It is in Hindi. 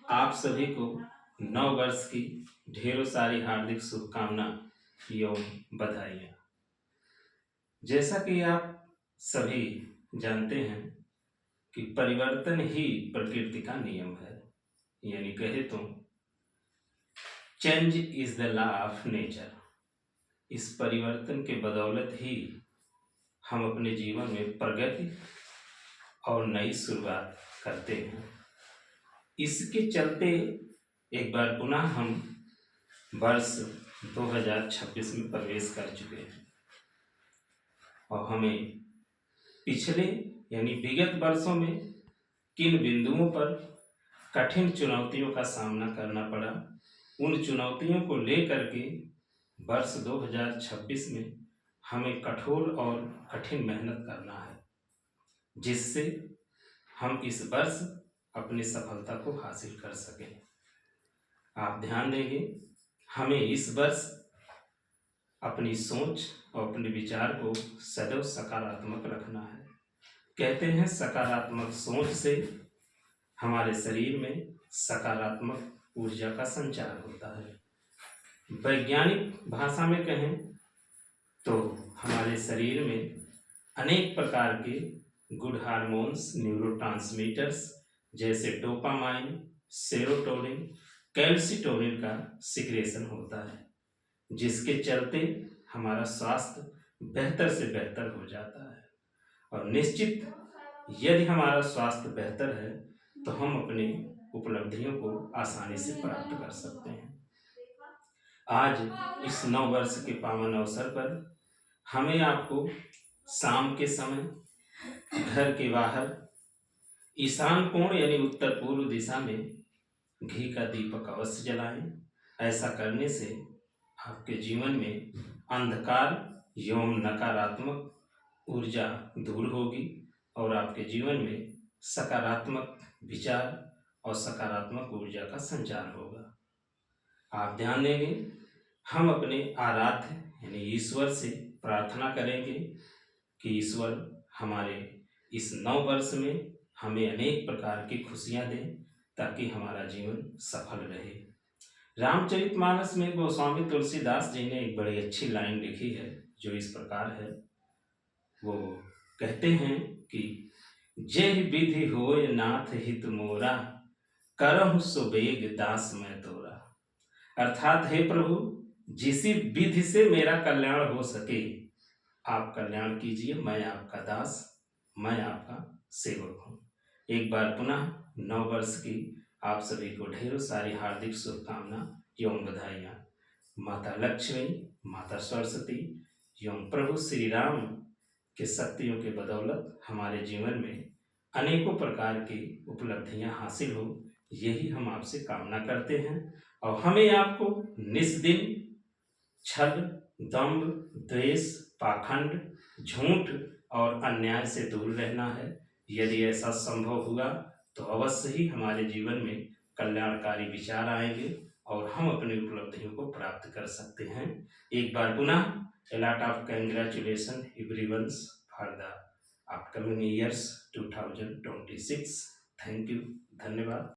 आप सभी को नव वर्ष की ढेरों सारी हार्दिक शुभकामना एवं बधाइयाँ। जैसा कि आप सभी जानते हैं कि परिवर्तन ही प्रकृति का नियम है, यानी कहे तो change is the law of nature. इस परिवर्तन के बदौलत ही हम अपने जीवन में प्रगति और नई शुरुआत करते हैं। इसके चलते एक बार पुनः हम वर्ष 2026 में प्रवेश कर चुके हैं और हमें पिछले यानी विगत वर्षों में किन बिंदुओं पर कठिन चुनौतियों का सामना करना पड़ा, उन चुनौतियों को लेकर के वर्ष 2026 में हमें कठोर और कठिन मेहनत करना है, जिससे हम इस वर्ष अपनी सफलता को हासिल कर सकें। आप ध्यान देंगे, हमें इस वर्ष अपनी सोच और अपने विचार को सदैव सकारात्मक रखना है। कहते हैं सकारात्मक सोच से हमारे शरीर में सकारात्मक ऊर्जा का संचार होता है। वैज्ञानिक भाषा में कहें तो हमारे शरीर में अनेक प्रकार के गुड हार्मोन्स, न्यूरोट्रांसमीटर्स जैसे डोपामाइन, सेरोटोनिन, कैल्सिटोनिन का सिक्रेशन होता है, जिसके चलते हमारा स्वास्थ्य बेहतर से बेहतर हो जाता है। और निश्चित यदि हमारा स्वास्थ्य बेहतर है तो हम अपनी उपलब्धियों को आसानी से प्राप्त कर सकते हैं। आज इस नव वर्ष के पावन अवसर पर हमें आपको शाम के समय घर के बाहर ईशान कोण यानी उत्तर पूर्व दिशा में घी का दीपक अवश्य जलाएं। ऐसा करने से आपके जीवन में अंधकार एवं नकारात्मक ऊर्जा दूर होगी और आपके जीवन में सकारात्मक विचार और सकारात्मक ऊर्जा का संचार होगा। आप ध्यान देंगे, हम अपने आराध्य यानी ईश्वर से प्रार्थना करेंगे कि ईश्वर हमारे इस नव वर्ष में हमें अनेक प्रकार की खुशियां दें ताकि हमारा जीवन सफल रहे। रामचरितमानस में गोस्वामी तुलसीदास जी ने एक बड़ी अच्छी लाइन लिखी है जो इस प्रकार है। वो कहते हैं कि जेहि विधि होय नाथ हित मोरा, करहु सो बेग दास मैं तोरा। अर्थात हे प्रभु, जिस विधि से मेरा कल्याण हो सके आप कल्याण कीजिए, मैं आपका दास, मैं आपका सेवक हूँ। एक बार पुनः नव वर्ष की आप सभी को ढेरों सारी हार्दिक शुभकामना एवं बधाइयाँ। माता लक्ष्मी, माता सरस्वती एवं प्रभु श्री राम के शक्तियों के बदौलत हमारे जीवन में अनेकों प्रकार की उपलब्धियां हासिल हो, यही हम आपसे कामना करते हैं। और हमें आपको निस्दिन छल, दंभ, द्वेष, पाखंड, झूठ और अन्याय से दूर रहना है। यदि ऐसा संभव हुआ तो अवश्य ही हमारे जीवन में कल्याणकारी विचार आएंगे और हम अपनी उपलब्धियों को प्राप्त कर सकते हैं। एक बार पुनः a lot of congratulations everyone for the upcoming years 2026। Thank you, धन्यवाद।